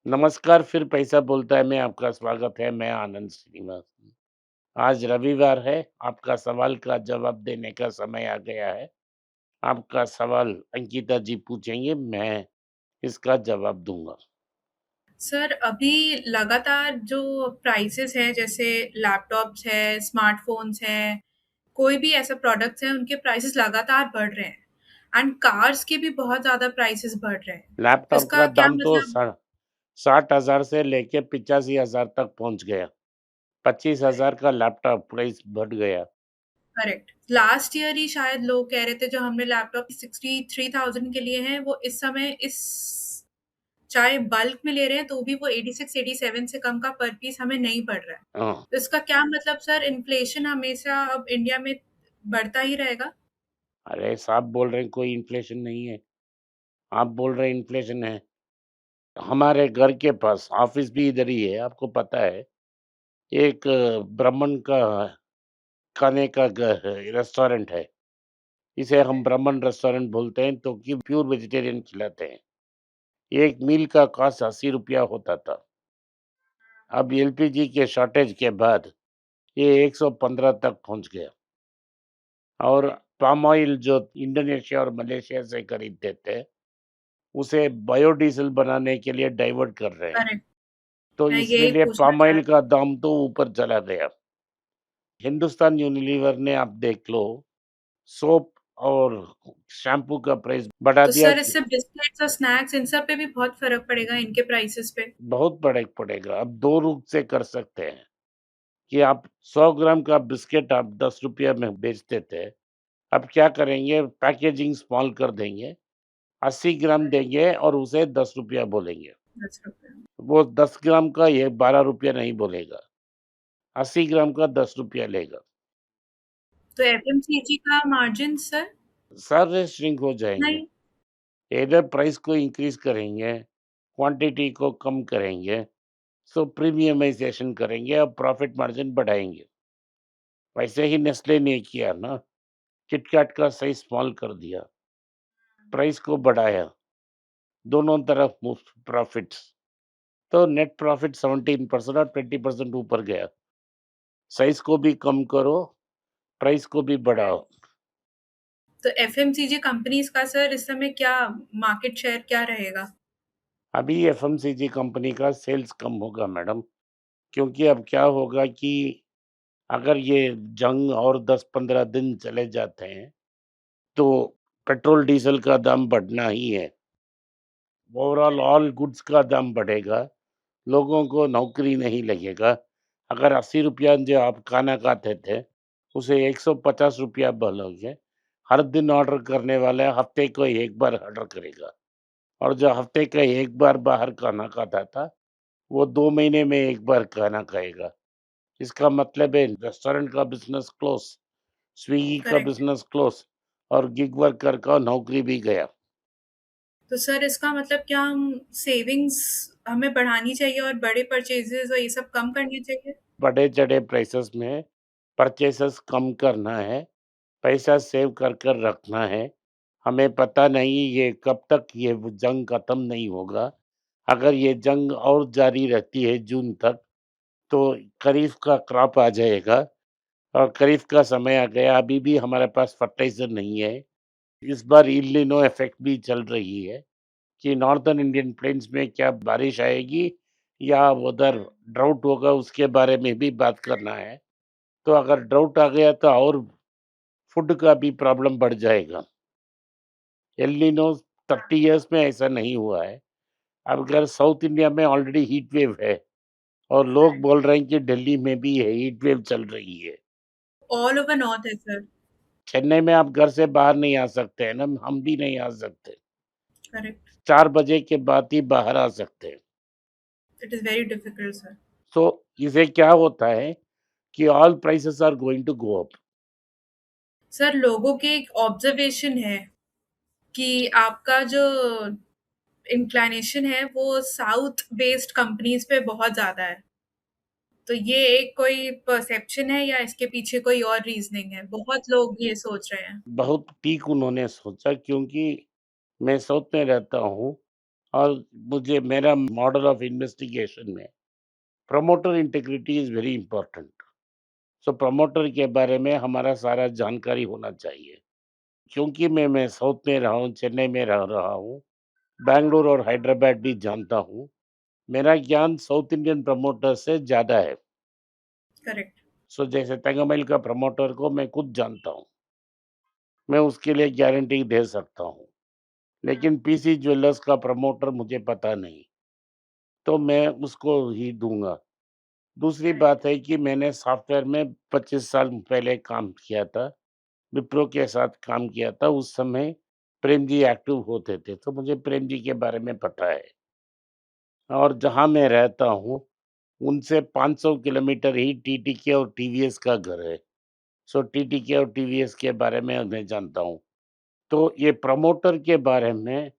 नमस्कार, फिर पैसा बोलता है में आपका स्वागत है, मैं आनंद श्रीनिवास। आज रविवार है, आपका सवाल का जवाब देने का समय आ गया है। आपका सवाल अंकिता जी पूछेंगे, मैं इसका जवाब दूँगा। सर अभी लगातार जो प्राइसेस हैं जैसे लैपटॉप्स है, स्मार्टफ़ोन्स हैं, कोई भी ऐसा प्रोडक्ट्स हैं उनके प्राइसेस लगातार बढ़ रहे हैं एंड कार्स के भी बहुत ज़्यादा प्राइसेस बढ़ रहे हैं। तो लैपटॉप इसका का क्या दाम तो मतलब 60,000 से लेके 85,000 तक पहुँच गया। 25,000 का लैपटॉप प्राइस बढ़ गया। करेक्ट। लास्ट ईयर ही शायद लोग कह रहे थे जो हमने लैपटॉप 63,000 के लिए हैं वो इस समय इस चाहे बल्क में ले रहे हैं तो भी वो 86-87 से कम का पर पीस हमें नहीं पड़ रहा है। हाँ, तो इसका क्या मतलब सर इन्फ्लेशन हमेशा अब इंडिया में बढ़ता ही रहेगा? अरे साहब बोल रहे हैं कोई इन्फ्लेशन नहीं है। आप बोल रहे हैं इन्फ्लेशन है। हमारे घर के पास ऑफ़िस भी इधर ही है, आपको पता है। एक ब्राह्मण का खाने का रेस्टोरेंट है। इसे हम ब्राह्मण रेस्टोरेंट बोलते हैं तो कि प्योर वेजिटेरियन खिलाते हैं। एक मील का कॉस्ट ₹80 होता था। अब एलपीजी के शॉर्टेज के बाद ये 115 तक पहुँच गया और पाम ऑयल जो इंडोनेशिया और मलेशिया से खरीदते थे, उसे बायोडीज़ल बनाने के लिए डाइवर्ट कर रहे हैं। करेक्ट, तो मैं यही इसीलिए पूछना पाम चाह ऑयल रही का दाम तो ऊपर चला गया। हिंदुस्तान यूनिलीवर ने आप देख लो, सोप और शैम्पू का प्राइस बढ़ा तो दिया। सर इससे बिस्किट्स और स्नैक्स इन सब पे भी बहुत फ़र्क पड़ेगा इनके प्राइसेस पे। बहुत फ़र्क पड़ेगा। अब 2 रूप से कर सकते हैं कि आप 100 ग्राम का बिस्किट आप ₹10 में बेचते थे, अब क्या करेंगे पैकेजिंग स्मॉल कर देंगे, 80 ग्राम देंगे और उसे ₹10 बोलेंगे। ₹10 वो 10 ग्राम का ये ₹12 नहीं बोलेगा, 80 ग्राम का ₹10 लेगा। तो एफएमसीजी का मार्जिन सर? सारे श्रिंक हो जाएँगे। नहीं, इधर प्राइस को इंक्रीज़ करेंगे, क्वांटिटी को कम करेंगे, सो प्रीमियमाइज़ेशन करेंगे और प्रॉफ़िट मार्जिन बढ़ाएँगे। वैसे ही नेस्ले ने किया ना, किटकैट का साइज़ स्मॉल कर दिया, प्राइस को बढ़ाया, दोनों तरफ मुफ़्त प्रॉफ़िट्स, तो नेट प्रॉफ़िट 17% और 20% ऊपर गया। साइज़ को भी कम करो, प्राइस को भी बढ़ाओ। तो एफएमसीजी कंपनीज़ का सर इस समय क्या मार्केट शेयर क्या रहेगा? अभी एफएमसीजी कंपनी का सेल्स कम होगा मैडम, क्योंकि अब क्या होगा कि अगर ये जंग और 10-15 दिन चले जाते हैं, तो पेट्रोल डीज़ल का दाम बढ़ना ही है। ओवरऑल ऑल गुड्स का दाम बढ़ेगा, लोगों को नौकरी नहीं लगेगा। अगर ₹80 जो आप खाना खाते थे, उसे ₹150 बोलोगे, हर दिन ऑर्डर करने वाला हफ्ते को 1 बार ऑर्डर करेगा और जो हफ्ते का 1 बार बाहर खाना खाता था, वो 2 महीने में 1 बार खाना खाएगा। इसका मतलब है रेस्टोरेंट का बिज़नेस क्लोज़, स्विगी का करेक्ट। बिज़नेस क्लोज़ और गिग वर्कर का नौकरी भी गया। तो सर इसका मतलब क्या हम सेविंग्स हमें बढ़ानी चाहिए और बड़े परचेज़ेज़ और ये सब कम करने चाहिए? बढ़े-चढ़े प्राइसेस में परचेज़ेज़ कम करना है, पैसा सेव कर कर रखना है। हमें पता नहीं ये कब तक ये जंग खत्म नहीं होगा। अगर ये जंग और जारी रहती है जून तक, तो खरीफ का क्रॉप आ जाएगा और खरीफ का समय आ गया, अभी भी हमारे पास फर्टिलाइज़र नहीं है। इस बार एल निनो इफ़ेक्ट भी चल रही है कि नॉर्दर्न इंडियन प्लेन्स में क्या बारिश आएगी या उधर ड्राउट होगा, उसके बारे में भी बात करना है। तो अगर ड्राउट आ गया तो और फूड का भी प्रॉब्लम बढ़ जाएगा। एल निनो 30 इयर्स में ऐसा नहीं हुआ है। अब अगर साउथ इंडिया में ऑलरेडी हीट वेव है और लोग बोल रहे हैं कि दिल्ली में भी है, हीट वेव चल रही है। ऑल ओवर नॉर्थ है सर। चेन्नई में आप घर से बाहर नहीं आ सकते हैं ना, हम भी नहीं आ सकते। करेक्ट। 4 बजे के बाद ही बाहर आ सकते हैं। It is very difficult sir. तो इससे क्या होता है कि all prices are going to go up. Sir लोगों की एक ऑब्जर्वेशन है कि आपका जो इंक्लिनेशन है वो साउथ बेस्ड कंपनीज पे बहुत ज़्यादा है। तो ये एक कोई परसेप्शन है या इसके पीछे कोई और रीज़निंग है? बहुत लोग ये सोच रहे हैं। बहुत ठीक उन्होंने सोचा क्योंकि मैं साउथ में रहता हूँ और मुझे मेरा मॉडल ऑफ इन्वेस्टिगेशन में promoter integrity is very important. So promoter के बारे में हमारा सारा जानकारी होना चाहिए। क्योंकि मैं साउथ में रहा हूँ, चेन्नई में रह रहा हूँ, बैंगलोर और हैदराबाद भी जानता हूँ। मेरा ज्ञान साउथ इंडियन प्रमोटर से ज़्यादा है। करेक्ट। सो जैसे तंगमइल का प्रमोटर को मैं खुद जानता हूँ। मैं उसके लिए गारंटी दे सकता हूँ। लेकिन पीसी ज्वेलर्स का प्रमोटर मुझे पता नहीं, तो मैं उसको ही दूँगा। दूसरी बात है कि मैंने सॉफ्टवेयर में 25 साल पहले काम किया था, विप्रो के साथ काम किया था, उस समय प्रेम जी एक्टिव होते थे, तो मुझे प्रेम जी के बारे में पता है। और जहाँ मैं रहता हूँ, उनसे 500 किलोमीटर ही टीटीके और टीवीएस का घर है। सो टीटीके और टीवीएस के बारे में मैं जानता हूँ। तो ये प्रमोटर के बारे में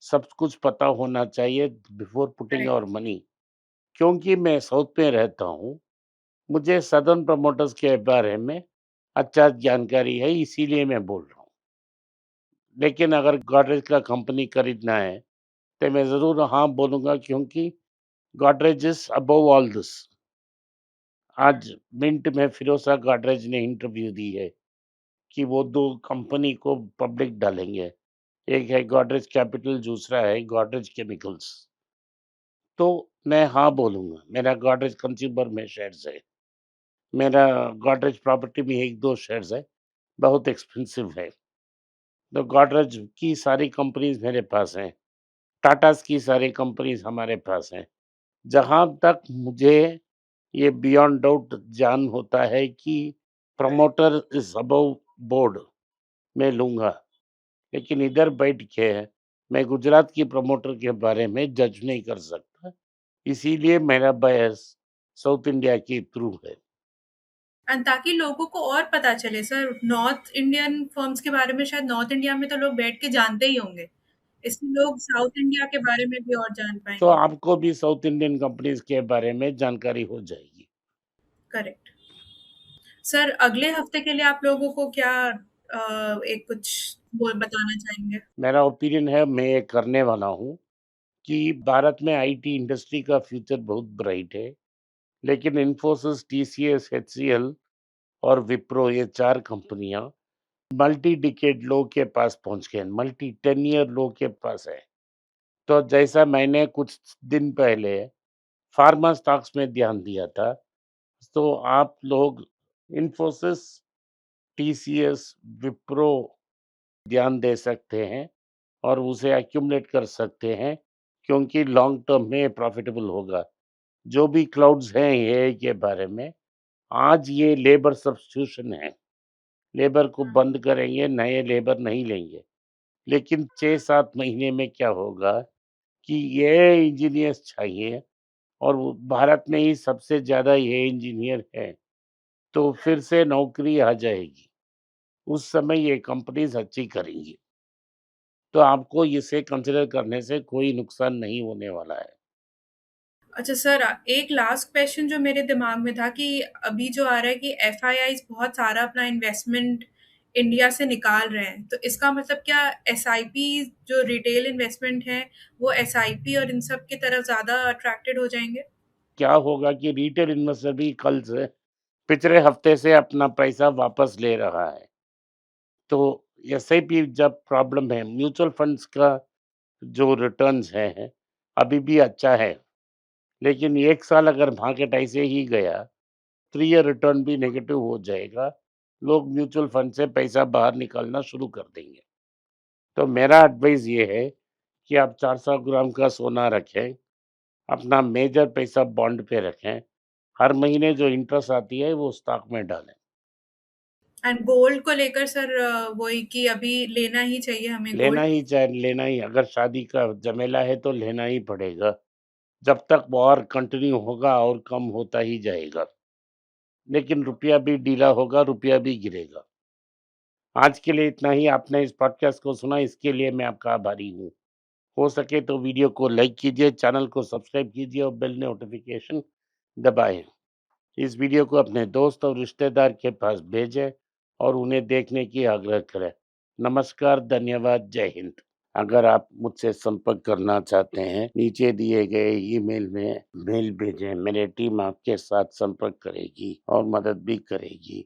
सब कुछ पता होना चाहिए before putting correct. Our money. क्योंकि मैं साउथ में रहता हूँ, मुझे सदर्न प्रमोटर्स के बारे में अच्छा जानकारी है, इसीलिए मैं बोल रहा हूँ। लेकिन अगर गोदरेज का कंपनी खरीदना है, तो मैं ज़रूर हाँ बोलूँगा, क्योंकि Godrej is above all this. आज मिंट में फिरोज़ा गोदरेज ने इंटरव्यू दी है कि वो 2 कंपनी को पब्लिक डालेंगे। एक है गोदरेज कैपिटल, दूसरा है गोदरेज केमिकल्स। तो मैं हाँ बोलूँगा। मेरा गोदरेज कंज्यूमर में शेयर्स है। मेरा गोदरेज प्रॉपर्टी में 1-2 शेयर्स है, बहुत एक्सपेंसिव है। तो गोदरेज की सारी कंपनीज़ मेरे पास हैं, टाटाज़ की सारी कंपनीज़ हमारे पास हैं। जहाँ तक मुझे ये बियॉन्ड डाउट जान होता है कि प्रमोटर इज़ अबव बोर्ड, मैं लूँगा। लेकिन इधर बैठ के मैं गुजरात की प्रमोटर के बारे में जज नहीं कर सकता। इसीलिए मेरा बायस साउथ इंडिया के थ्रू है। एंड ताकि लोगों को और पता चले सर, नॉर्थ इंडियन फर्म्स के बारे में शायद नॉर्थ इंडिया में तो लोग बैठ के जानते ही होंगे। इसलिए लोग साउथ इंडिया के बारे में भी और जान तो पाएँगे। आपको भी साउथ इंडियन कंपनीज़ के बारे में जानकारी हो जाएगी। करेक्ट। सर, अगले हफ्ते के लिए आप लोगों को क्या एक कुछ वो बताना चाहेंगे? मेरा ओपिनियन है, मैं ये करने वाला हूँ कि भारत में आईटी इंडस्ट्री का फ्यूचर बहुत ब्राइट है। लेकिन इन्फोसिस, टीसीएस, एचसीएल और विप्रो, ये 4 कंपनियाँ मल्टी डिकेड लो के पास पहुँच गए हैं, मल्टी 10 ईयर लो के पास है। तो जैसा मैंने कुछ दिन पहले फार्मा स्टॉक्स में ध्यान दिया था, तो आप लोग इन्फोसिस, टीसीएस, विप्रो ध्यान दे सकते हैं और उसे एक्यूमुलेट कर सकते हैं, क्योंकि लॉन्ग टर्म में प्रॉफिटेबल होगा। जो भी क्लाउड्स हैं एआई के बारे में, आज ये लेबर सब्स्टिट्यूशन है। लेबर को बंद करेंगे, नए लेबर नहीं लेंगे। लेकिन 6-7 महीने में क्या होगा कि एआई इंजीनियर्स चाहिए, और वो भारत में ही सबसे ज़्यादा एआई इंजीनियर हैं, तो फिर से नौकरी आ जाएगी। उस समय ये कंपनीज़ अच्छी करेंगी। तो आपको इसे कंसिडर करने से कोई नुकसान नहीं होने वाला है। अच्छा सर, एक लास्ट क्वेश्चन जो मेरे दिमाग में था कि अभी जो आ रहा है कि एफआईआईज़ बहुत सारा अपना इन्वेस्टमेंट इंडिया से निकाल रहे हैं। तो इसका मतलब क्या एसआईपी जो रिटेल इन्वेस्टमेंट है, वो एसआईपी और इन सब की तरफ ज़्यादा अट्रैक्टेड हो जाएँगे? क्या होगा कि रिटेल इन्वेस्टर भी कल से, पिछले हफ्ते से अपना पैसा वापस ले रहा है। तो एसआईपी जब प्रॉब्लम है, म्यूचुअल फंड्स का जो रिटर्न्स हैं, अभी भी अच्छा है। लेकिन 1 साल अगर मार्केट ऐसे ही गया, 3 ईयर रिटर्न भी नेगेटिव हो जाएगा। लोग म्यूचुअल फंड से पैसा बाहर निकालना शुरू कर देंगे। तो मेरा एडवाइस ये है कि आप 400 ग्राम का सोना रखें, अपना मेजर पैसा बॉन्ड पे रखें, हर महीने जो इंटरेस्ट आती है वो स्टॉक में डालें। एंड गोल्ड को लेकर सर वही कि अभी लेना ही चाहिए हमें गोल्ड? लेना ही, अगर शादी का झमेला है तो लेना ही पड़ेगा। जब तक वॉर कंटिन्यू होगा और कम होता ही जाएगा। लेकिन रुपया भी ढीला होगा, रुपया भी गिरेगा। आज के लिए इतना ही। आपने इस पॉडकास्ट को सुना, इसके लिए मैं आपका आभारी हूँ। हो सके तो वीडियो को लाइक कीजिए, चैनल को सब्सक्राइब कीजिए और बेल नोटिफिकेशन दबाएँ। इस वीडियो को अपने दोस्त और रिश्तेदार के पास भेजें और उन्हें देखने की आग्रह करें। नमस्कार, धन्यवाद, जय हिंद। अगर आप मुझसे संपर्क करना चाहते हैं, नीचे दिए गए ईमेल में मेल भेजें, मेरी टीम आपके साथ संपर्क करेगी और मदद भी करेगी।